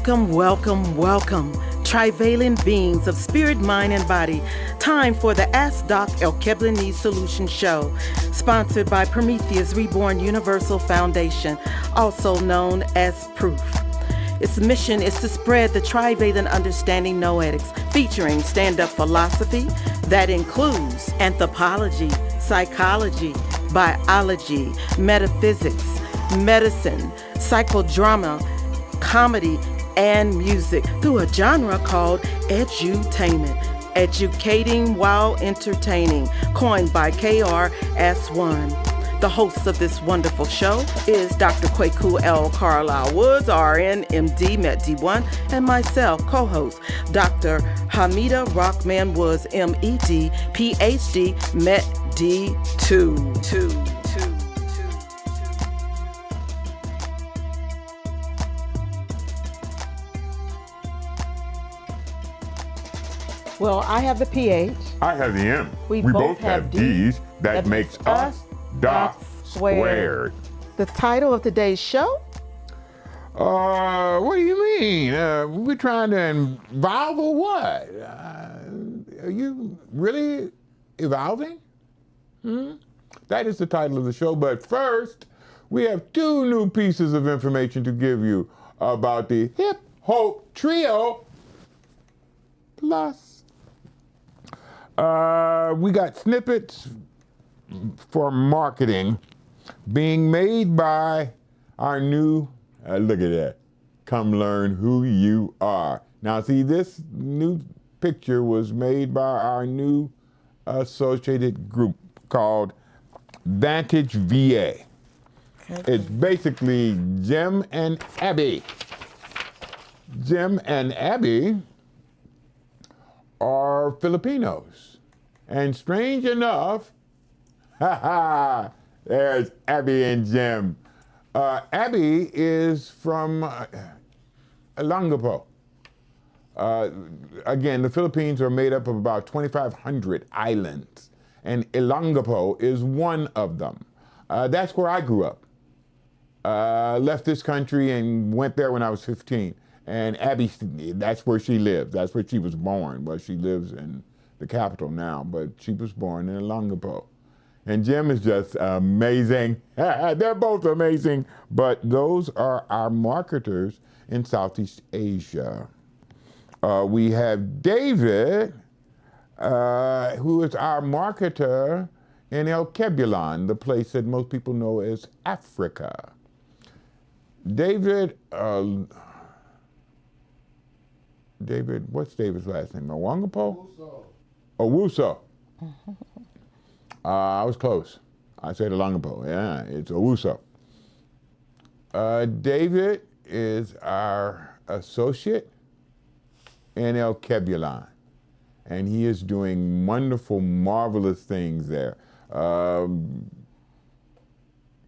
Welcome, welcome, welcome, trivalent beings of spirit, mind, and body. Time for the Ask Doc Alkebulanese Solutions Show, sponsored by Prometheus Reborn Universal Foundation, also known as Proof. Its mission is to spread the trivalent understanding noetics, featuring stand-up philosophy that includes anthropology, psychology, biology, metaphysics, medicine, psychodrama, comedy, and music through a genre called edutainment, educating while entertaining, coined by KRS-One. The host of this wonderful show is Dr. Kwaku L. Carlisle Woods, RN, MD, MED-D1, and myself, co-host, Dr. Hamida Rockman Woods, MED, PhD, MED-D2. Well, I have the PH. I have the M. We both have D's. That makes us Doc Squared. The title of today's show? What do you mean? We're trying to evolve or what? Are you really evolving? That is the title of the show. But first, we have two new pieces of information to give you about the Hip Hope Trio Plus. We got snippets for marketing being made by our new, look at that, come learn who you are. Now see, this new picture was made by our new associated group called Vantage VA. Okay. It's basically Jim and Abby. Jim and Abby are Filipinos. And strange enough, there's Abby and Jim. Abby is from Olongapo. Again, the Philippines are made up of about 2,500 islands, and Olongapo is one of them. That's where I grew up. Left this country and went there when I was 15. And Abby, that's where she lives. That's where she was born. Well, she lives in the capital now, but she was born in Olongapo. And Jim is just amazing. They're both amazing, but those are our marketers in Southeast Asia. We have David, who is our marketer in Alkebulan, the place that most people know as Africa. David, what's David's last name? Owangapo? Owusu. I was close. I said Olongapo. Yeah, it's Owusu. David is our associate in Alkebulan, and he is doing wonderful, marvelous things there. Walk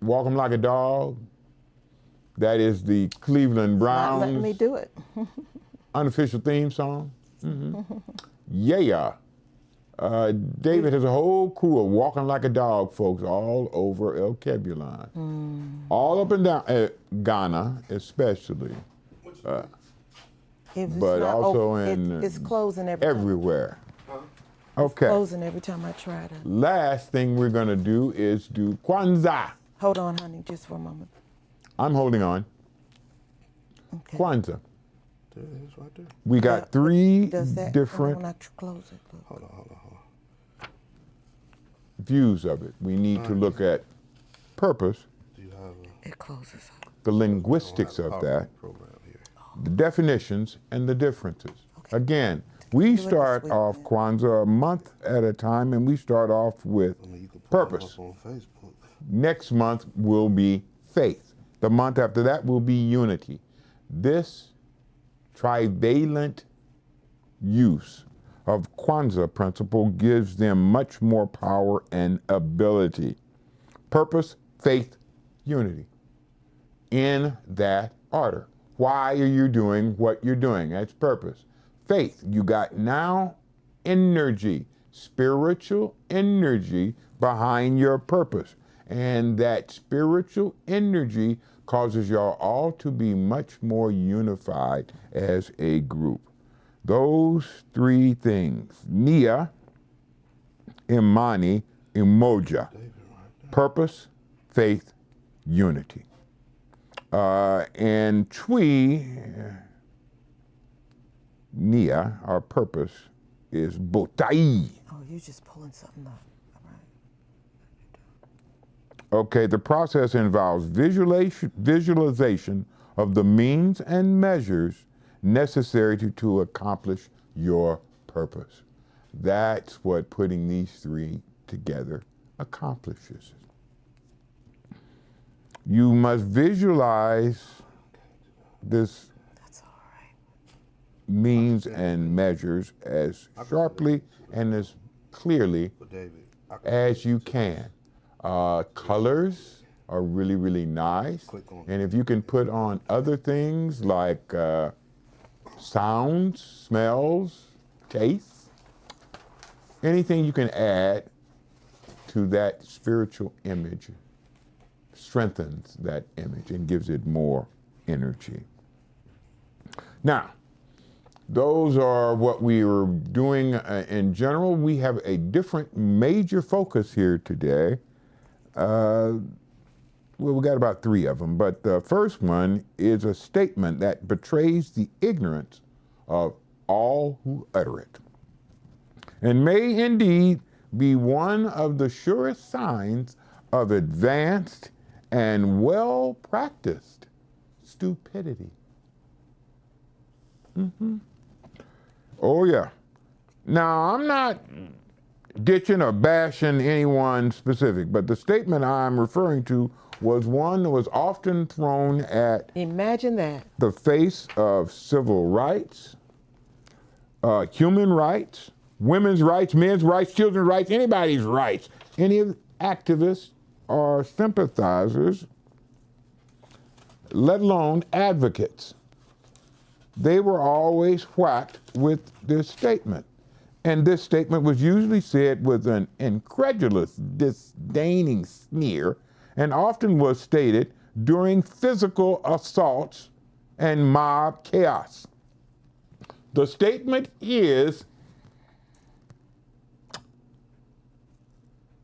'em like a dog. That is the Cleveland Browns. Not letting me do it. Unofficial theme song. Yeah. David has a whole crew of walking like a dog folks all over Alkebulan. All up and down, Ghana especially. But also it's closing everywhere. Huh? Okay. It's closing every time I try to. Last thing we're going to do is do Kwanzaa. Hold on, honey, just for a moment. I'm holding on. Okay. Kwanzaa. There it is right there. We got three different close it. Hold on. views of it. We need to look at purpose, it closes up. the linguistics of that, the definitions, and the differences. Okay. Again, we start off Kwanzaa a month at a time, and we start off with purpose. Next month will be faith. The month after that will be unity. This trivalent use of Kwanzaa principle gives them much more power and ability. Purpose, faith, unity. In that order. Why are you doing what you're doing? That's purpose. Faith, you got now energy, spiritual energy behind your purpose. And that spiritual energy causes y'all all to be much more unified as a group. Those three things, Nia, Imani, Umoja, purpose, faith, unity. And Twi, Nia, our purpose, is Botai. Oh, you're just pulling something up. Okay, the process involves visualization of the means and measures necessary to accomplish your purpose. That's what putting these three together accomplishes. You must visualize this means and measures as sharply and as clearly as you can. Colors are really, really nice. And if you can put on other things like sounds, smells, tastes, anything you can add to that spiritual image strengthens that image and gives it more energy. Now, those are what we are doing in general. We have a different major focus here today. Well, we got about three of them, but the first one is a statement that betrays the ignorance of all who utter it, and may indeed be one of the surest signs of advanced and well-practiced stupidity. Oh yeah. Now, I'm not ditching or bashing anyone specific, but the statement I'm referring to was one that was often thrown at Imagine that. the face of civil rights, human rights, women's rights, men's rights, children's rights, anybody's rights. Any activists or sympathizers, let alone advocates. They were always whacked with this statement. And this statement was usually said with an incredulous, disdaining sneer, and often was stated during physical assaults and mob chaos. The statement is,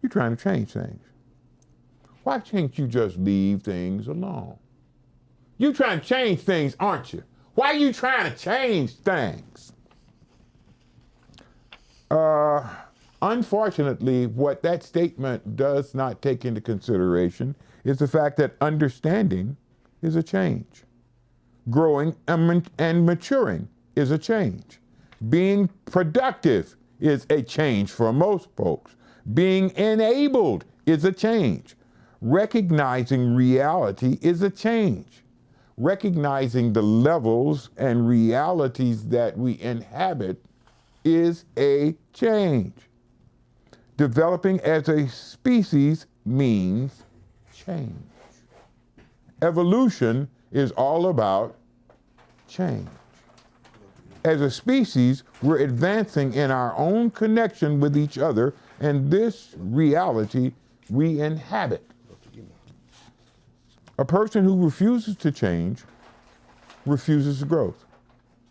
you're trying to change things. Why can't you just leave things alone? You're trying to change things, aren't you? Why are you trying to change things? Unfortunately, what that statement does not take into consideration is the fact that understanding is a change. Growing and maturing is a change. Being productive is a change for most folks. Being enabled is a change. Recognizing reality is a change. Recognizing the levels and realities that we inhabit is a change. Developing as a species means change. Evolution is all about change. As a species, we're advancing in our own connection with each other and this reality we inhabit. A person who refuses to change refuses growth,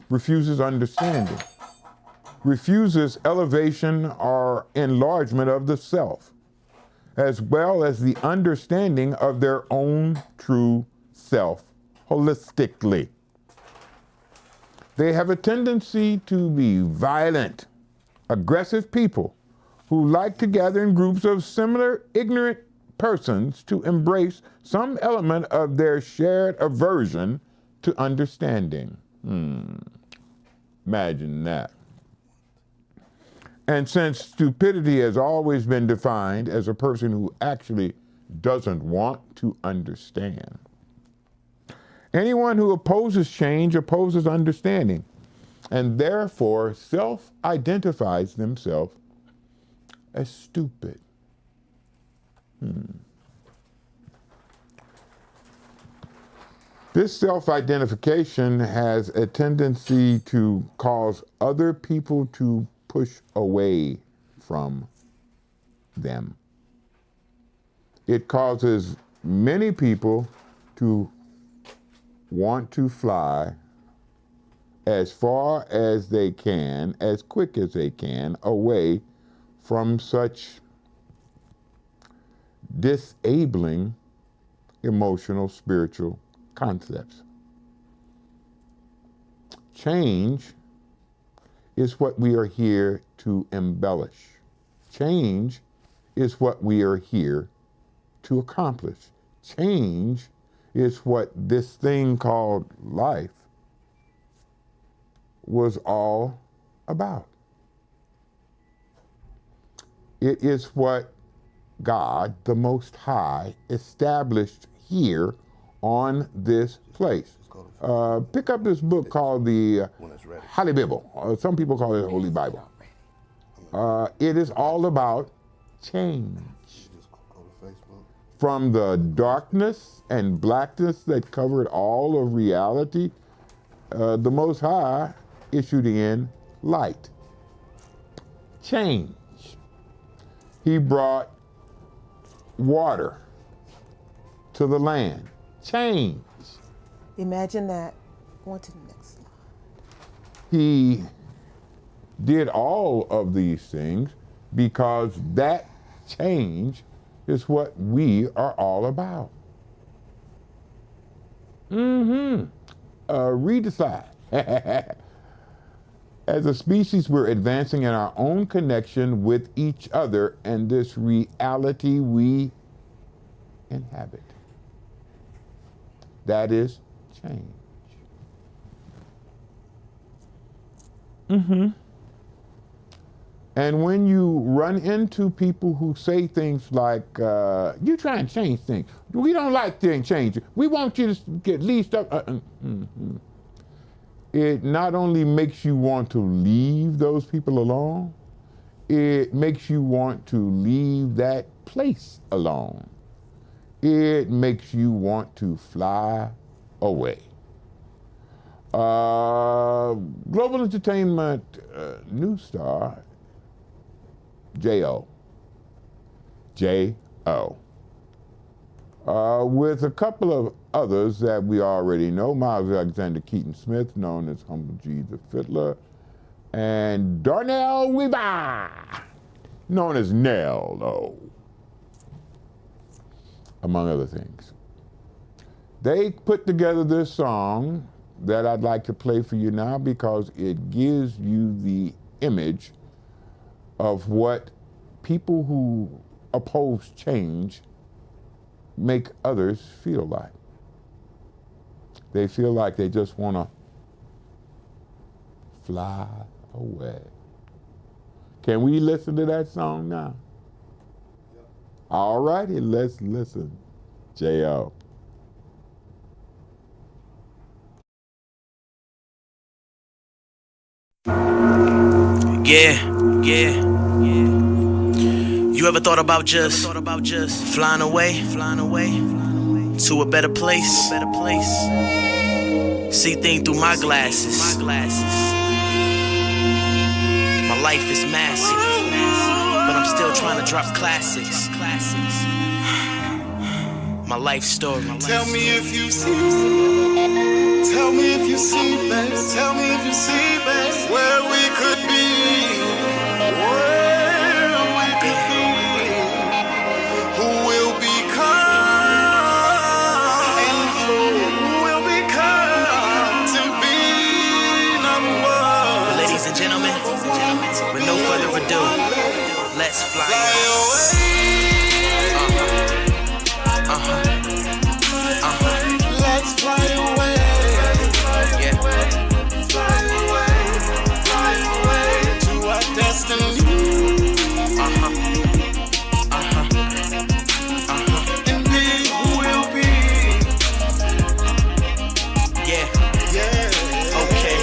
refuses understanding, refuses elevation or enlargement of the self, as well as the understanding of their own true self holistically. They have a tendency to be violent, aggressive people who like to gather in groups of similar ignorant persons to embrace some element of their shared aversion to understanding. Imagine that. And since stupidity has always been defined as a person who actually doesn't want to understand, anyone who opposes change opposes understanding, and therefore self-identifies themselves as stupid. This self-identification has a tendency to cause other people to push away from them. It causes many people to want to fly as far as they can, as quick as they can, away from such disabling emotional, spiritual concepts. Change is what we are here to embellish. Change is what we are here to accomplish. Change is what this thing called life was all about. It is what God, the Most High, established here on this place. Pick up this book called the Holy Bible. Some people call it the Holy Bible. It is all about change. From the darkness and blackness that covered all of reality, the Most High issued in light. Change. He brought water to the land. Change. Imagine that. Go on to the next slide. He did all of these things because that change is what we are all about. Read the slide. As a species, we're advancing in our own connection with each other and this reality we inhabit. That is change. And when you run into people who say things like, you try and change things. We don't like things changing. We want you to get leased up. It not only makes you want to leave those people alone, it makes you want to leave that place alone. It makes you want to fly away. Global Entertainment news star, J.O. With a couple of others that we already know, Miles Alexander Keaton Smith, known as Humble G the Fiddler, and Darnell Weaver, known as Nello, among other things. They put together this song that I'd like to play for you now because it gives you the image of what people who oppose change make others feel like. They feel like they just want to fly away. Can we listen to that song now? Yep. All righty, let's listen. J.O. Yeah. You ever thought about just flying away to a better place? See things through my glasses. My life is massive, but I'm still trying to drop classics. My life story. Tell me if you see. Tell me if you see, babe. Tell me if you see, babe. Where we could be. Where we could be. Who will become. And who will become to be number one. Ladies and gentlemen, with no further ado, let's fly away. Let's fly away. Yeah. Fly away to our destiny. And be who we'll be. Yeah. Okay.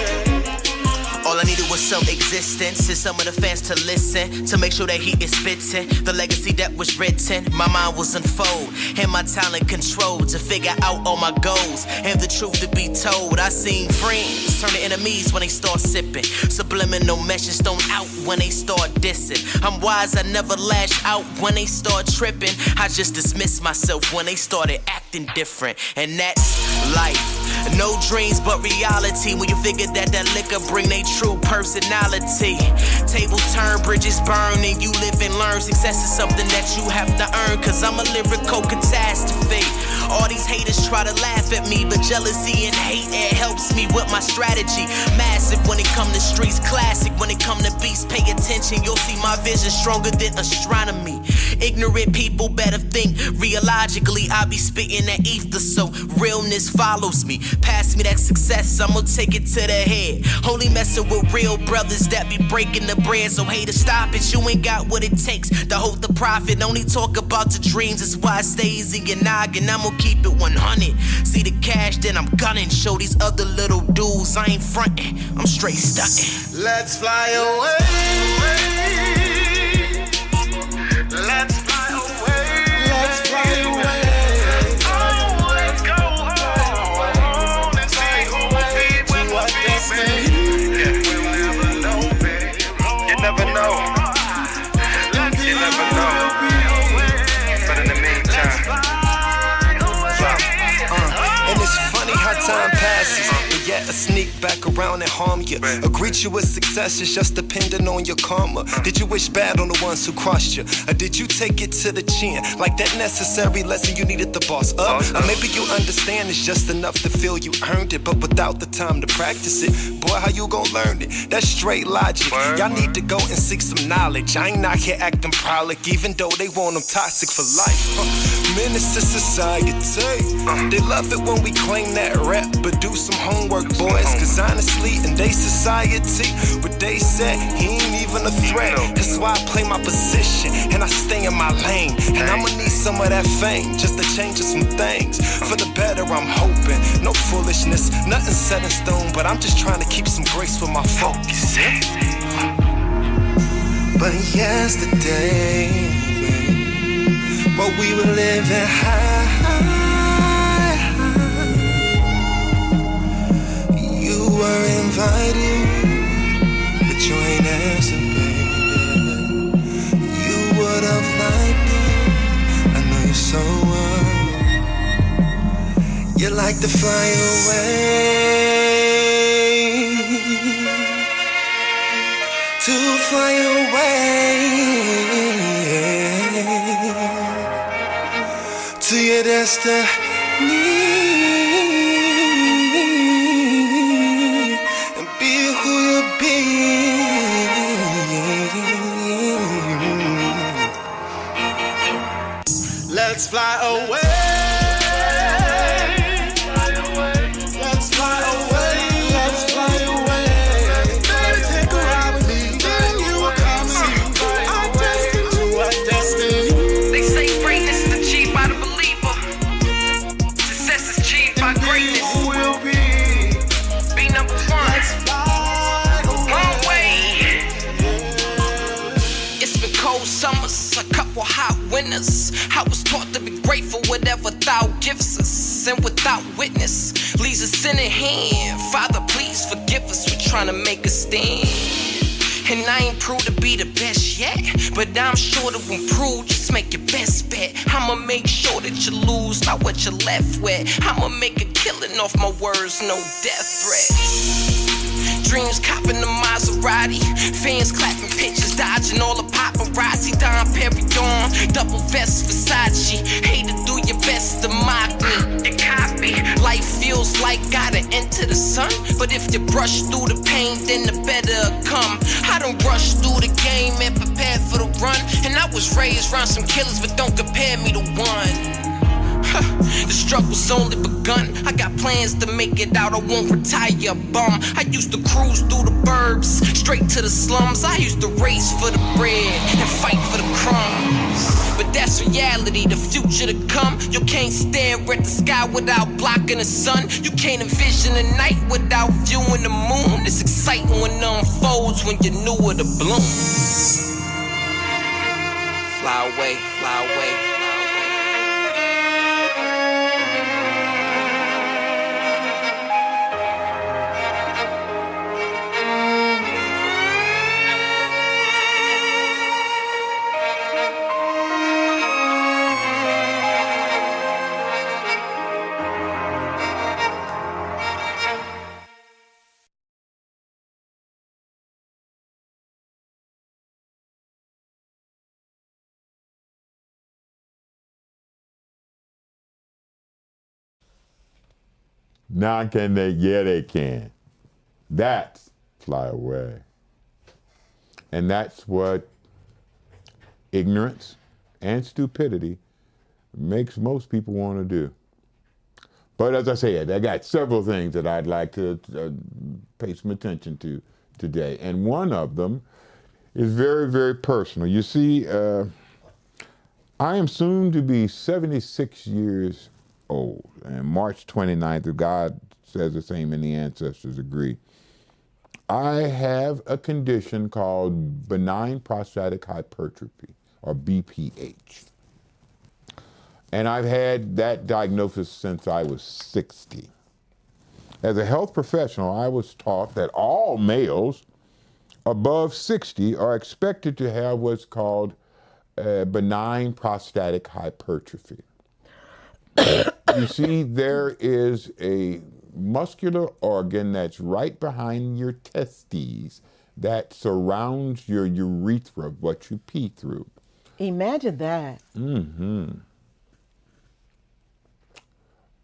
All I needed was some existence and some of the fans to listen, to make sure that he is fitting the legacy that was written. My mind was unfold and my talent controlled to figure out all my goals and the truth to be told. I seen friends turn to enemies when they start sipping, subliminal messages thrown out when they start dissing. I'm wise, I never lash out when they start tripping. I just dismiss myself when they started acting different, and that's life. No dreams but reality when you figure that liquor bring they true personality. Tables turn, bridges burn, and you live and learn. Success is something that you have to earn, cause I'm a lyrical catastrophe. All these haters try to laugh at me, but jealousy and hate, it helps me with my strategy. Massive when it come to streets, classic when it come to beats. Pay attention, you'll see my vision stronger than astronomy. Ignorant people better think reologically. I be spitting that ether, so realness follows me. Pass me that success, I'ma take it to the head. Only messing with real brothers that be breaking the bread. So haters, stop it, you ain't got what it takes to hold the profit. Only talk about the dreams, that's why it stays in your noggin. I'ma keep it 100. See the cash, then I'm gunning. Show these other little dudes I ain't frontin', I'm straight stuntin'. Let's fly away. Let's fly away. Let's fly away. Oh, let's go home and see who will be when we're destiny. Yeah, we'll never know, babe. You never know. You never know. But in the meantime, and it's funny how time passes, but yet a sneak back around and harm you. Or greet you with success is just depending on your karma. Did you wish bad on the ones who crossed you? Or did you take it to the chin? Like that necessary lesson you needed the boss up? Or maybe you understand it's just enough to feel you earned it, but without the time to practice it, boy, how you gon' learn it? That's straight logic. Y'all need to go and seek some knowledge. I ain't out here acting prolific, even though they want them toxic for life. Menace to society. They love it when we claim that rap, but do some homework, boys. Cause honestly, in they society, what they said, he ain't even a threat. That's why I play my position and I stay in my lane. And I'ma need some of that fame just to change some things. For the better, I'm hoping. No foolishness, nothing set in stone, but I'm just trying to keep some grace with my focus. But yesterday, but we were living high. You were invited, but you ain't answered, baby. You would have liked it, I know you so well. You like to fly away, to fly away to your destiny. Let's fly away. Let's fly away. Let's fly away. Baby, take a ride with me. Then you will come see our destiny. Our destiny. They say greatness is achieved by the believer. Success is achieved by greatness. Who will be number one. Let's fly away. One way. It's been cold summers, a couple hot winters. I was taught to be grateful whatever thou givest us, and without witness leaves us in a hand. Father, please forgive us for trying to make a stand. And I ain't proved to be the best yet, but I'm sure to improve. Just make your best bet. I'ma make sure that you lose, not what you're left with. I'ma make a killing off my words, no death threats. Dreams copping the Maserati, fans clapping pictures, dodging all the paparazzi. Don Perignon, double vest Versace. Hate to do your best to mock me. You copy. Life feels like gotta enter the sun, but if you brush through the pain, then the better it'll come. I don't rush through the game and prepare for the run, and I was raised around some killers, but don't compare me to one. The struggle's only begun. I got plans to make it out, I won't retire a bum. I used to cruise through the burbs, straight to the slums. I used to race for the bread and fight for the crumbs. But that's reality, the future to come. You can't stare at the sky without blocking the sun. You can't envision the night without viewing the moon. It's exciting when it unfolds, when you're new with the bloom. Fly away, fly away. Now can they? Yeah, they can. That's fly away. And that's what ignorance and stupidity makes most people want to do. But as I said, I got several things that I'd like to pay some attention to today. And one of them is very, very personal. You see, I am soon to be 76 years old. And March 29th, if God says the same and the ancestors agree, I have a condition called benign prostatic hypertrophy, or BPH. And I've had that diagnosis since I was 60. As a health professional, I was taught that all males above 60 are expected to have what's called benign prostatic hypertrophy. You see, there is a muscular organ that's right behind your testes that surrounds your urethra, what you pee through. Imagine that. Mm-hmm.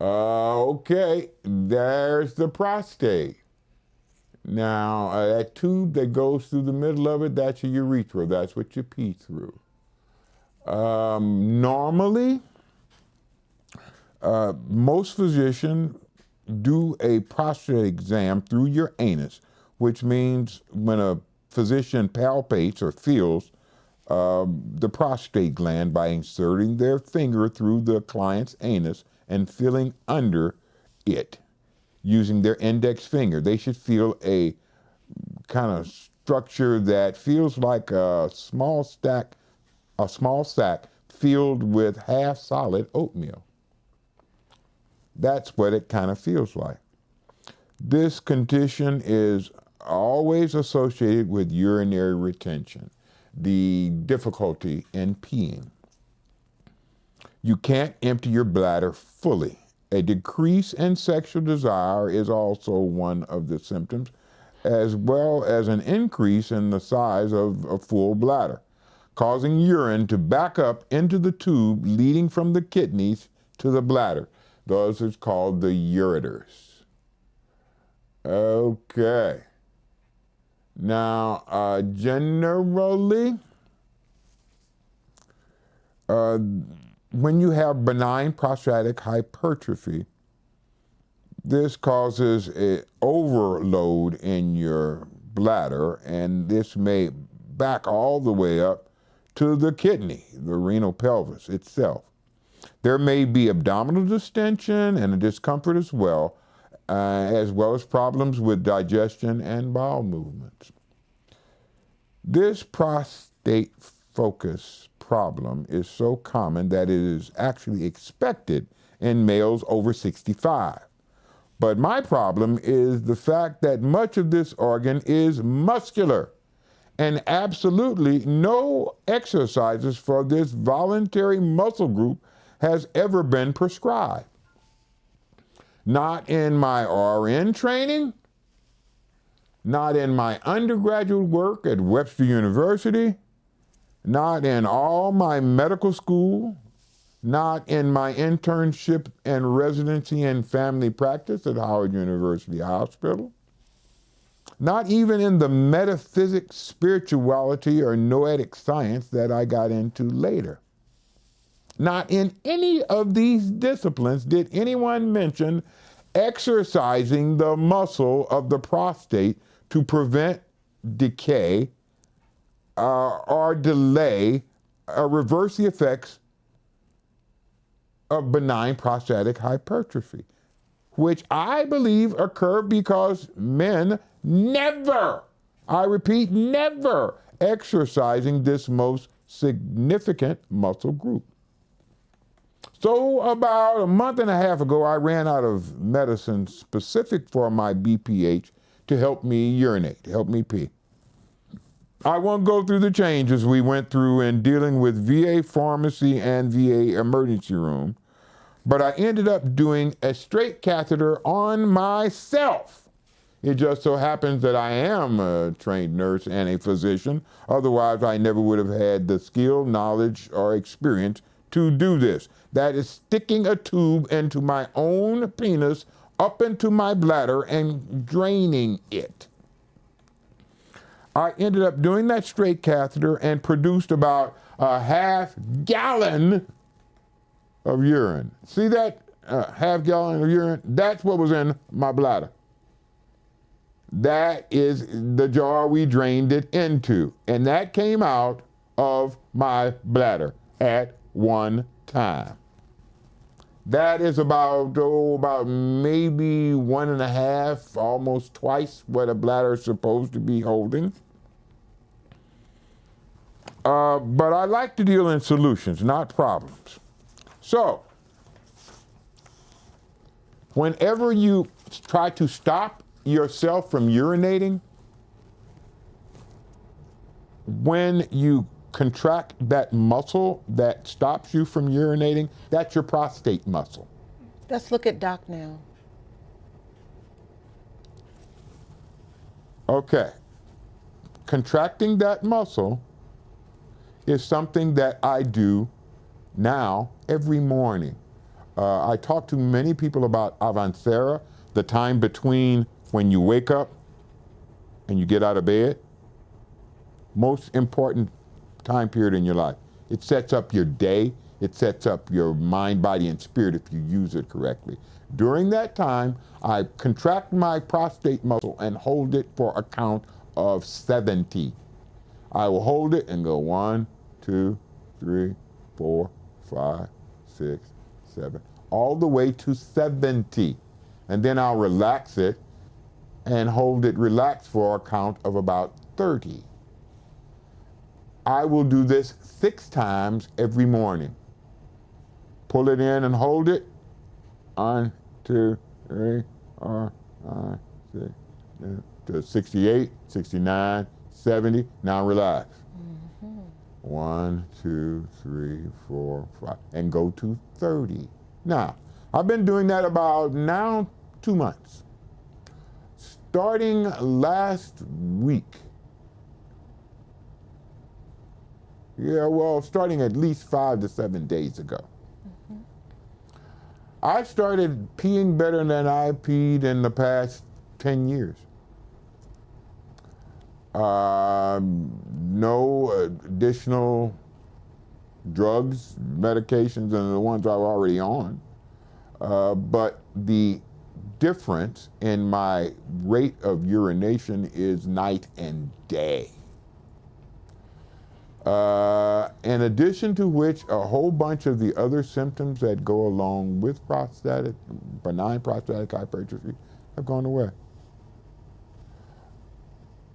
Okay, there's the prostate. Now, that tube that goes through the middle of it, that's your urethra. That's what you pee through. Normally, most physicians do a prostate exam through your anus, which means when a physician palpates or feels the prostate gland by inserting their finger through the client's anus and feeling under it using their index finger. They should feel a kind of structure that feels like a small sack filled with half solid oatmeal. That's what it kind of feels like. This condition is always associated with urinary retention, the difficulty in peeing. You can't empty your bladder fully. A decrease in sexual desire is also one of the symptoms, as well as an increase in the size of a full bladder, causing urine to back up into the tube leading from the kidneys to the bladder. Those are called the ureters. Okay. Now, generally, when you have benign prostatic hypertrophy, this causes an overload in your bladder, and this may back all the way up to the kidney, the renal pelvis itself. There may be abdominal distension and a discomfort as well as problems with digestion and bowel movements. This prostate focus problem is so common that it is actually expected in males over 65. But my problem is the fact that much of this organ is muscular, and absolutely no exercises for this voluntary muscle group has ever been prescribed. Not in my RN training, not in my undergraduate work at Webster University, not in all my medical school, not in my internship and residency in family practice at Howard University Hospital, not even in the metaphysics, spirituality, or noetic science that I got into later. Not in any of these disciplines did anyone mention exercising the muscle of the prostate to prevent decay or delay or reverse the effects of benign prostatic hypertrophy, which I believe occur because men never, I repeat, never exercising this most significant muscle group. So about a month and a half ago, I ran out of medicine specific for my BPH to help me urinate, to help me pee. I won't go through the changes we went through in dealing with VA pharmacy and VA emergency room, but I ended up doing a straight catheter on myself. It just so happens that I am a trained nurse and a physician. Otherwise, I never would have had the skill, knowledge, or experience to do this. That is sticking a tube into my own penis up into my bladder and draining it. I ended up doing that straight catheter and produced about a half gallon of urine. See that half gallon of urine? That's what was in my bladder. That is the jar we drained it into. And that came out of my bladder at one time. That is about maybe 1.5, almost twice what a bladder is supposed to be holding. But I like to deal in solutions, not problems. So, whenever you try to stop yourself from urinating, when you contract that muscle that stops you from urinating, that's your prostate muscle. Let's look at Doc now. Okay. Contracting that muscle is something that I do now every morning. I talk to many people about Avancera, the time between when you wake up and you get out of bed. Most important time period in your life. It sets up your day. It sets up your mind, body, and spirit if you use it correctly. During that time, I contract my prostate muscle and hold it for a count of 70. I will hold it and go 1, 2, 3, 4, 5, 6, 7, all the way to 70. And then I'll relax it and hold it relaxed for a count of about 30. I will do this 6 times every morning. Pull it in and hold it. 1, 2, 3, 4, 5, 6, 7, to 68, 69, 70. Now relax. 1, 2, 3, 4, 5, and go to 30. Now, I've been doing that about now 2 months. Starting last week, starting at least 5 to 7 days ago, I started peeing better than I peed in the past 10 years. No additional drugs, medications, and the ones I was already on. But the difference in my rate of urination is night and day. In addition to which, a whole bunch of the other symptoms that go along with benign prostatic hypertrophy have gone away.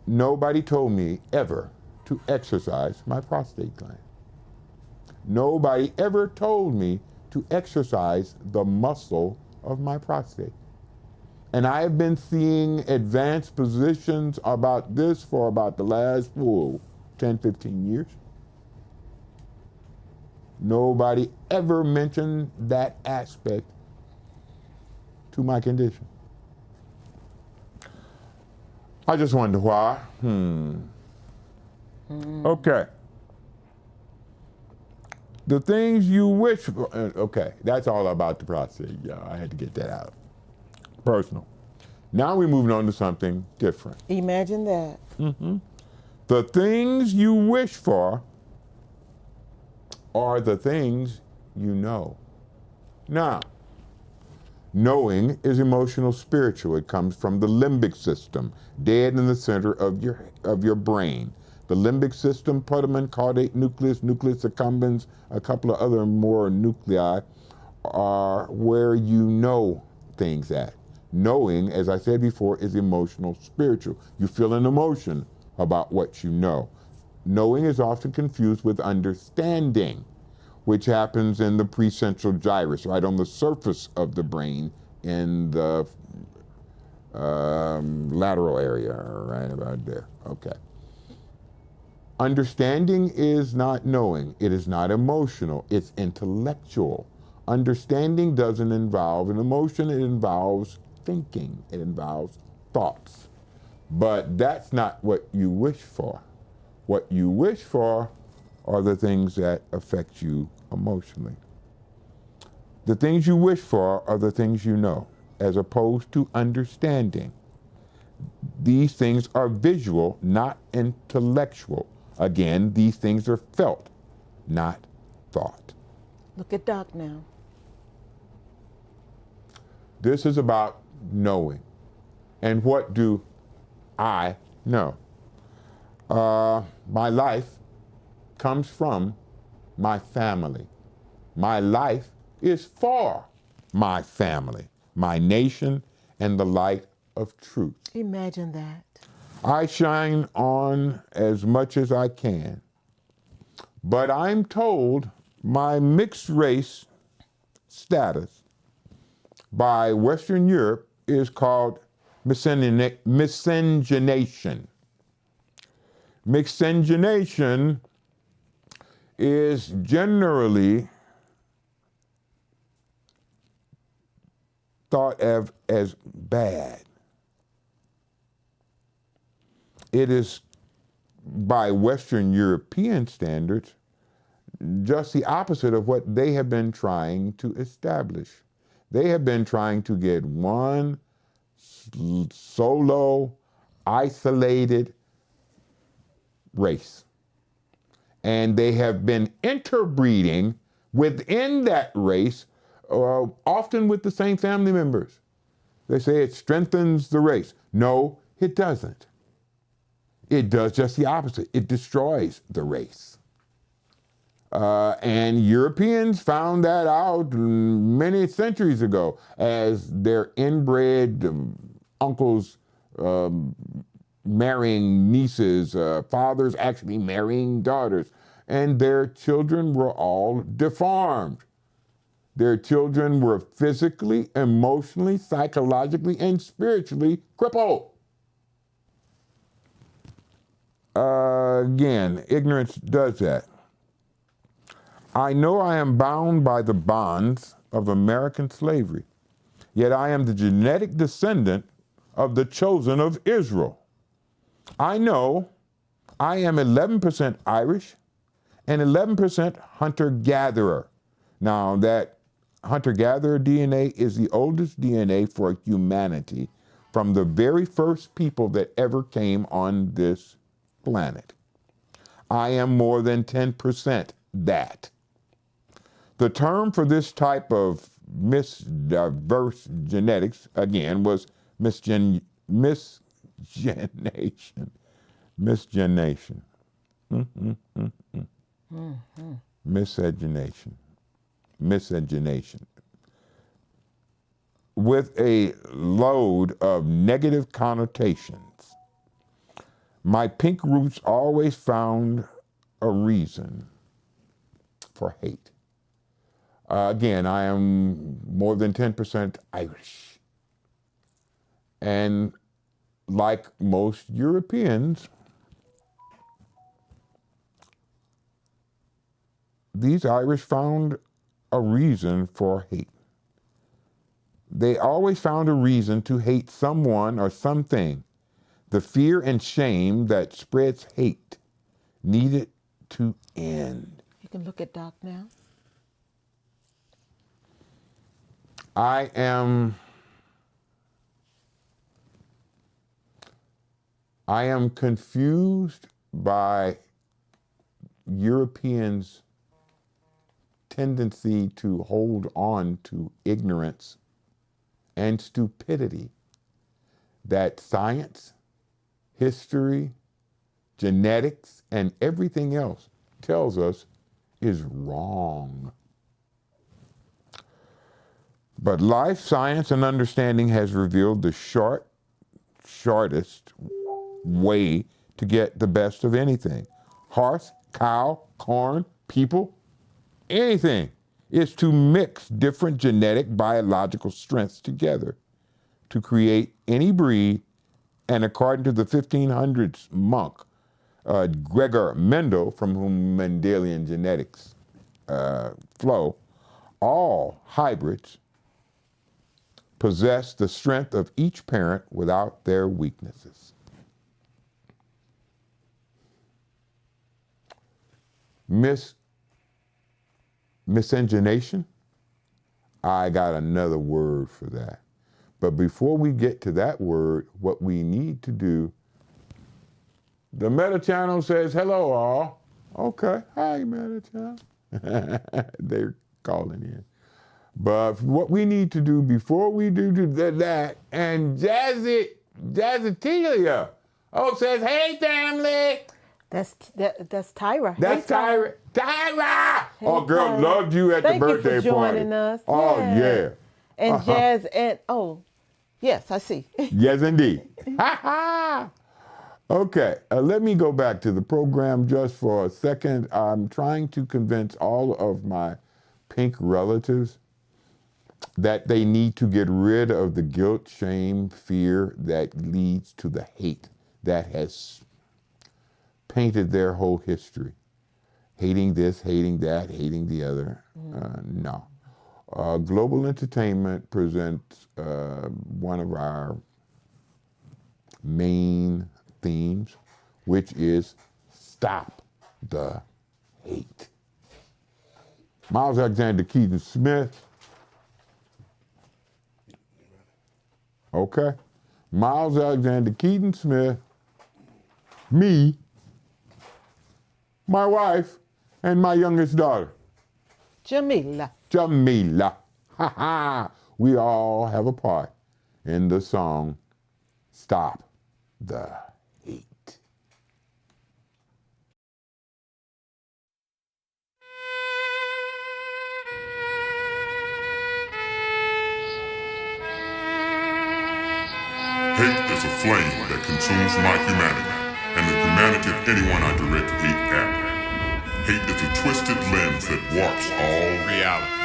Nobody told me ever to exercise my prostate gland. Nobody ever told me to exercise the muscle of my prostate. And I have been seeing advanced physicians about this for about the last 10, 15 years. Nobody ever mentioned that aspect to my condition. I just wonder why. Okay. The things you wish for, okay, that's all about the prostate. Yeah, I had to get that out. Personal. Now we're moving on to something different. Imagine that. The things you wish for are the things you know. Now, knowing is emotional spiritual. It comes from the limbic system, dead in the center of your brain. The limbic system, putamen, caudate nucleus, nucleus accumbens, a couple of other more nuclei are where you know things at. Knowing, as I said before, is emotional spiritual. You feel an emotion about what you know. Knowing is often confused with understanding, which happens in the precentral gyrus, right on the surface of the brain in the lateral area, right about there. Okay. Understanding is not knowing. It is not emotional. It's intellectual. Understanding doesn't involve an emotion. It involves thinking. It involves thoughts. But that's not what you wish for. What you wish for are the things that affect you emotionally. The things you wish for are the things you know. as opposed to understanding. These things are visual, not intellectual. Again, these things are felt, not thought. Look at Doc now. This is about knowing. And what do I know? My life comes from my family. My life is for my family, my nation, and the light of truth. Imagine that. I shine on as much as I can, but I'm told my mixed race status by Western Europe is called miscegenation. Miscegenation is generally thought of as bad. It is, by Western European standards, just the opposite of what they have been trying to establish. They have been trying to get one solo, isolated race. And they have been interbreeding within that race, often with the same family members. They say it strengthens the race. No, it doesn't. It does just the opposite. It destroys the race. And Europeans found that out many centuries ago as their inbred uncles marrying nieces, fathers actually marrying daughters, and their children were all deformed. Their children were physically, emotionally, psychologically, and spiritually crippled. Again, ignorance does that. I know I am bound by the bonds of American slavery, yet I am the genetic descendant of the chosen of Israel. I know I am 11% Irish and 11% hunter-gatherer. Now, that hunter-gatherer DNA is the oldest DNA for humanity from the very first people that ever came on this planet. I am more than 10% that. The term for this type of misdiverse genetics, again, was miscegenation. Miscegenation. Miscegenation. Miscegenation. With a load of negative connotations. My pink roots always found a reason for hate. Again, I am more than 10% Irish. And like most Europeans, these Irish found a reason for hate. They always found a reason to hate someone or something. The fear and shame that spreads hate needed to end. You can look at Doc now. I am confused by Europeans' tendency to hold on to ignorance and stupidity that science, history, genetics, and everything else tells us is wrong. But life, science, and understanding has revealed the shortest way to get the best of anything. Horse, cow, corn, people, anything is to mix different genetic biological strengths together to create any breed. And according to the 1500s monk, Gregor Mendel, from whom Mendelian genetics flow, all hybrids possess the strength of each parent without their weaknesses. Miscegenation, I got another word for that. But before we get to that word, what we need to do, the Meta Channel says, hello all. Okay, hi Meta Channel. They're calling in. But what we need to do before we do that, and Jazzatilia, says, hey family. That's Tyra. That's hey, Tyra. Tyra! Hey, oh, girl, Tyra. loved you at the birthday Thank you for party. joining us. Oh, yeah. And Jazz and, yes, I see. Yes, indeed. Ha ha! Okay, let me go back to the program just for a second. I'm trying to convince all of my pink relatives that they need to get rid of the guilt, shame, fear that leads to the hate that has painted their whole history. Hating this, hating that, hating the other. No. Global Entertainment presents one of our main themes, which is Stop the Hate. Miles Alexander Keaton Smith. Okay. Miles Alexander Keaton Smith, me, my wife, and my youngest daughter. Jamila. Ha ha. We all have a part in the song Stop the Hate. Hate is a flame that consumes my humanity and the humanity of anyone I direct hate at. Hate is a twisted lens that warps all reality.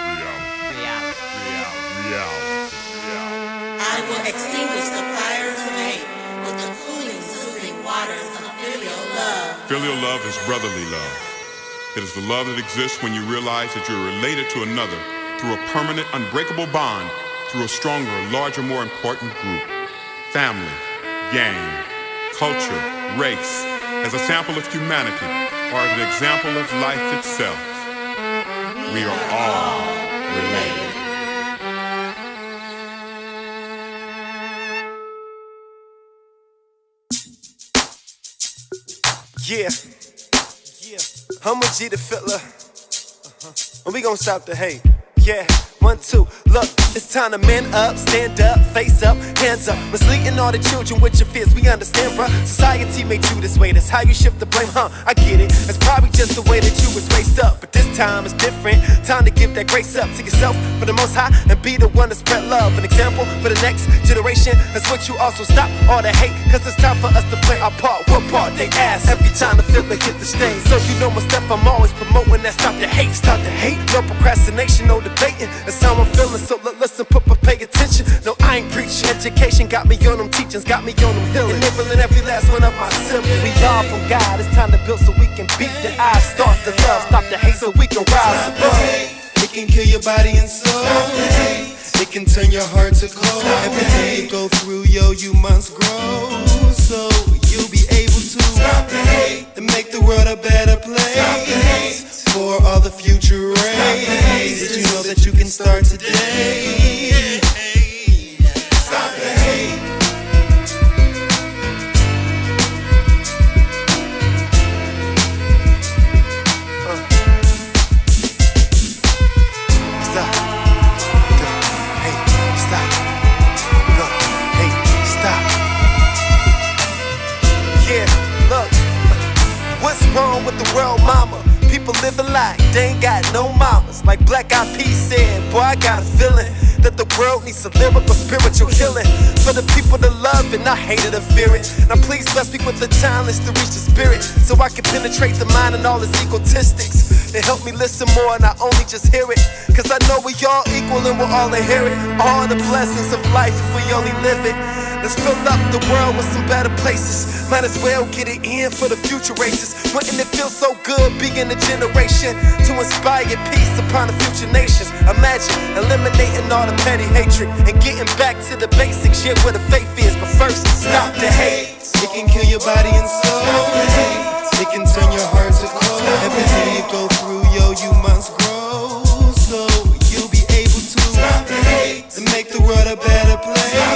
I will extinguish the fires of hate with the cooling, soothing waters of filial love. Filial love is brotherly love. It is the love that exists when you realize that you're related to another through a permanent, unbreakable bond, through a stronger, larger, more important group. Family, gang, culture, race, as a sample of humanity, or as an example of life itself. We are all related. Yeah. I'm a G the Fiddler. And we gon' stop the hate. Yeah. 1, 2, look, it's time to man up, stand up, face up, hands up. Misleading all the children with your fears, we understand, bruh. Society made you this way, that's how you shift the blame, huh? I get it, it's probably just the way that you was raised up. But this time it's different, time to give that grace up to yourself for the most high and be the one to spread love. An example for the next generation, that's what you also stop all the hate. Cause it's time for us to play our part, what part they ask every time the fiddler hit the stage. So you know my step, I'm always promoting that stop the hate, stop the hate. No procrastination, no debating. That's how I'm feeling, so listen, pay attention. No, I ain't preaching. Education got me on them teachings, got me on them healing. Enabling every last one of my siblings. We all from God, it's time to build so we can beat the odds. Start the love, stop the hate so we can rise above. It can kill your body and soul. It can turn your heart to cold. Everything you go through, yo, you must grow. So you'll be able to stop the hate and make the world a better place for all the future race. Did you know that you can start today? Stop the hate. Stop. Go. Hey, stop. Go. Hey, stop. Yeah, look. What's wrong with the world, mama? People living like they ain't got no mamas. Like Black Eyed Peas said, boy, I got a feeling that the world needs some lyrical, spiritual healing for the people to love and not hate it or fear it. Now please bless me with the talents to reach the spirit, so I can penetrate the mind and all its egotistics. It help me listen more and not only just hear it, cause I know we all equal and we'll all inherit all the blessings of life if we only live it. Let's fill up the world with some better places. Might as well get it in for the future races. Wouldn't it feel so good being a generation to inspire peace upon the future nations? Imagine eliminating all the petty hatred and getting back to the basics, shit where the faith is. But first, stop the hate. It can kill your body and soul. It can turn your heart to cold. Everything you go through, yo, you must grow. So you'll be able to stop the hate and make the world a better place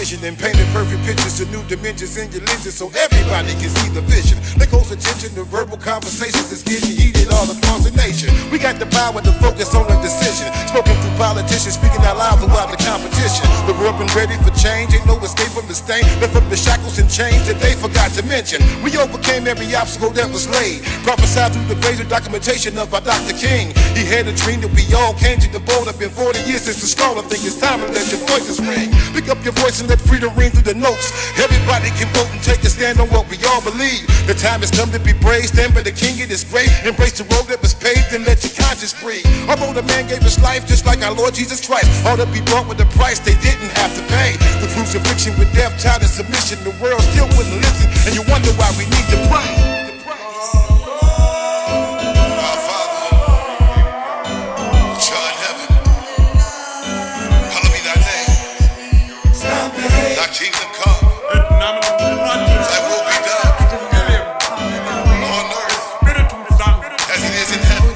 vision and painted perfect pictures of new dimensions in your lenses so everybody can see the vision. Pay close attention to verbal conversations that's getting heated all across the nation. We got the power to focus on a decision, spoken through politicians, speaking out loud throughout the competition. The world been ready for change, ain't no escape from the stain, lift up the shackles and chains that they forgot to mention. We overcame every obstacle that was laid, prophesied through the greater documentation of our Dr. King. He had a dream that we all came to the board. Up in 40 years since the start. I think it's time to let your voices ring. Pick up your voice and let freedom ring through the notes. Everybody can vote and take a stand on what we all believe. The time has come to be brave, stand by the king, it is great. Embrace the road that was paved and let your conscience breathe. Although the man gave his life just like our Lord Jesus Christ, all to be bought with a price they didn't have to pay. The crucifixion with death tied to submission, the world still wouldn't listen, and you wonder why we need to pray. Kingdom come. Thy will be done on earth as it is in heaven.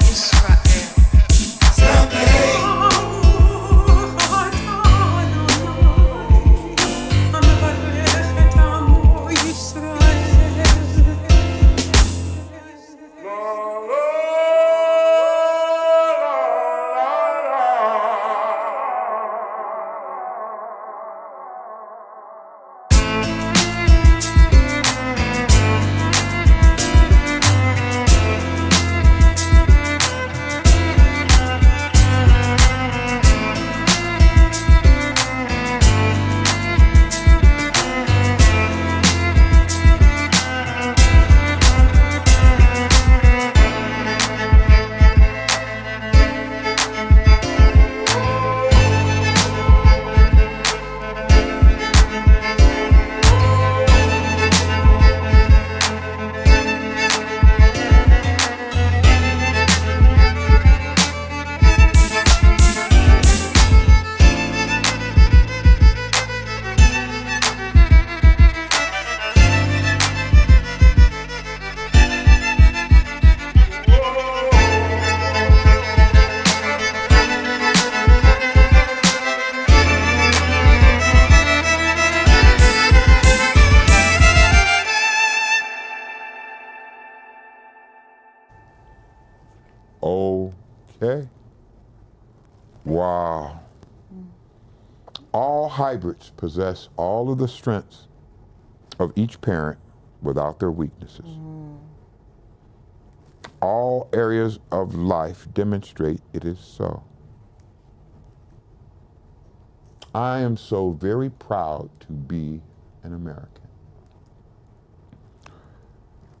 Okay. Wow. All hybrids possess all of the strengths of each parent without their weaknesses. All areas of life demonstrate it is so. I am so very proud to be an American.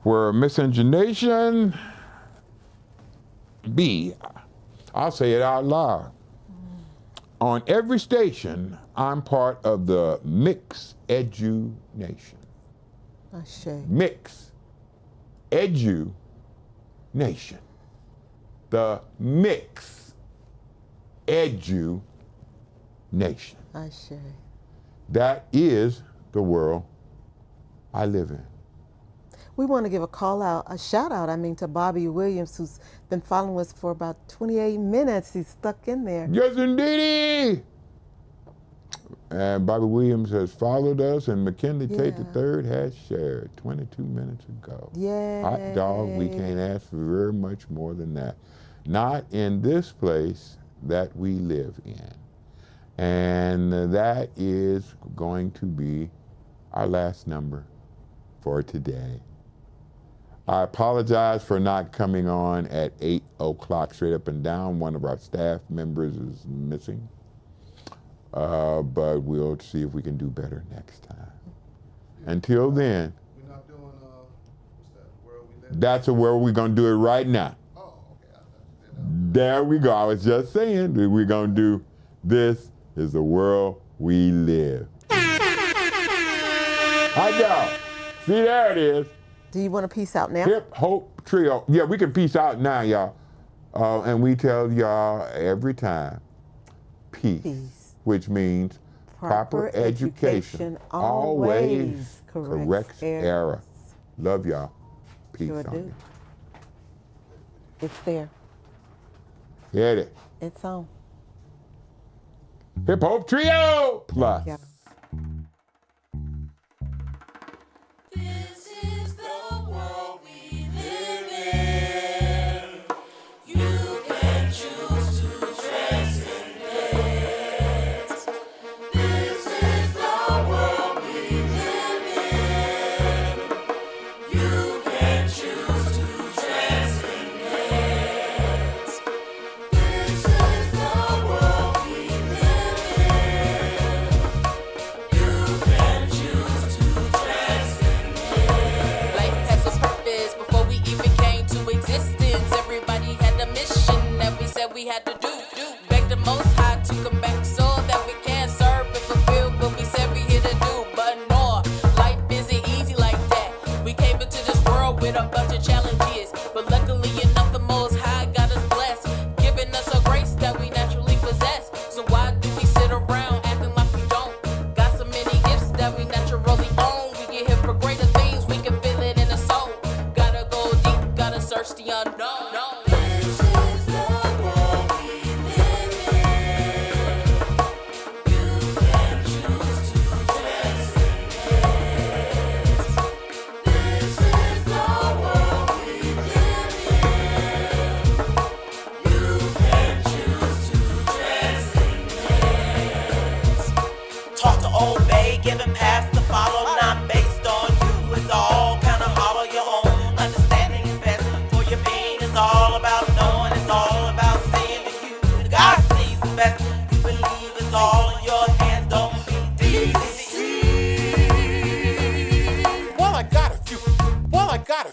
Where miscegenation be, I'll say it out loud. On every station, I'm part of the mixed edu nation. Mixed edu nation. The mixed edu nation. That is the world I live in. We want to give a shout out, to Bobby Williams, who's been following us for about 28 minutes. He's stuck in there. Yes, indeedy. And Bobby Williams has followed us, and McKinley Tate III has shared 22 minutes ago. Yeah. Hot dog, we can't ask for very much more than that. Not in this place that we live in. And that is going to be our last number for today. I apologize for not coming on at 8 o'clock straight up and down. One of our staff members is missing. But we'll see if we can do better next time. Until then, We're not doing, what's that, World We Live? that's where we're going to do it right now. Oh, okay. There we go. I was just saying that we're going to do This Is the World We Live. Hi, y'all. See, there it is. Do you want to peace out now? Hip Hope Trio. Yeah, we can peace out now, y'all. And we tell y'all every time, peace. Which means proper education always corrects error. Love y'all. Peace Sure on do. you. It's there. Hit it. It's on. Hip Hope Trio Plus. Yeah.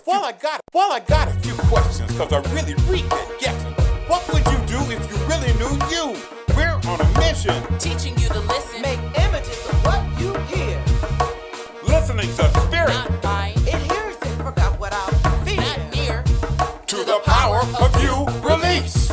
Well, I got a few questions, cause I really get guessing. What would you do if you really knew you? We're on a mission. Teaching you to listen. Make images of what you hear. Listening to spirit. Not lying. It hears it, forgot what I feel. Not near. To the power of you, release.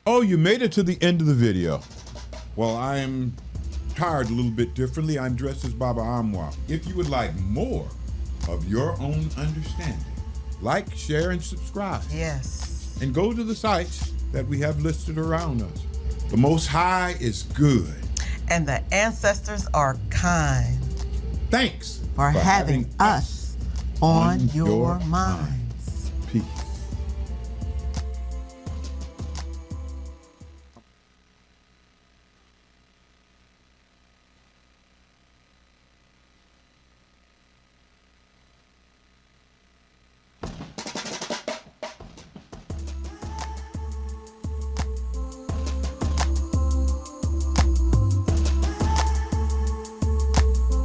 Oh, you made it to the end of the video. Well, I am tired a little bit differently. I'm dressed as Baba Amwa. If you would like more of your own understanding, like, share, and subscribe. Yes. And go to the sites that we have listed around us. The Most High is good. And the ancestors are kind. Thanks For having us on your minds. Peace.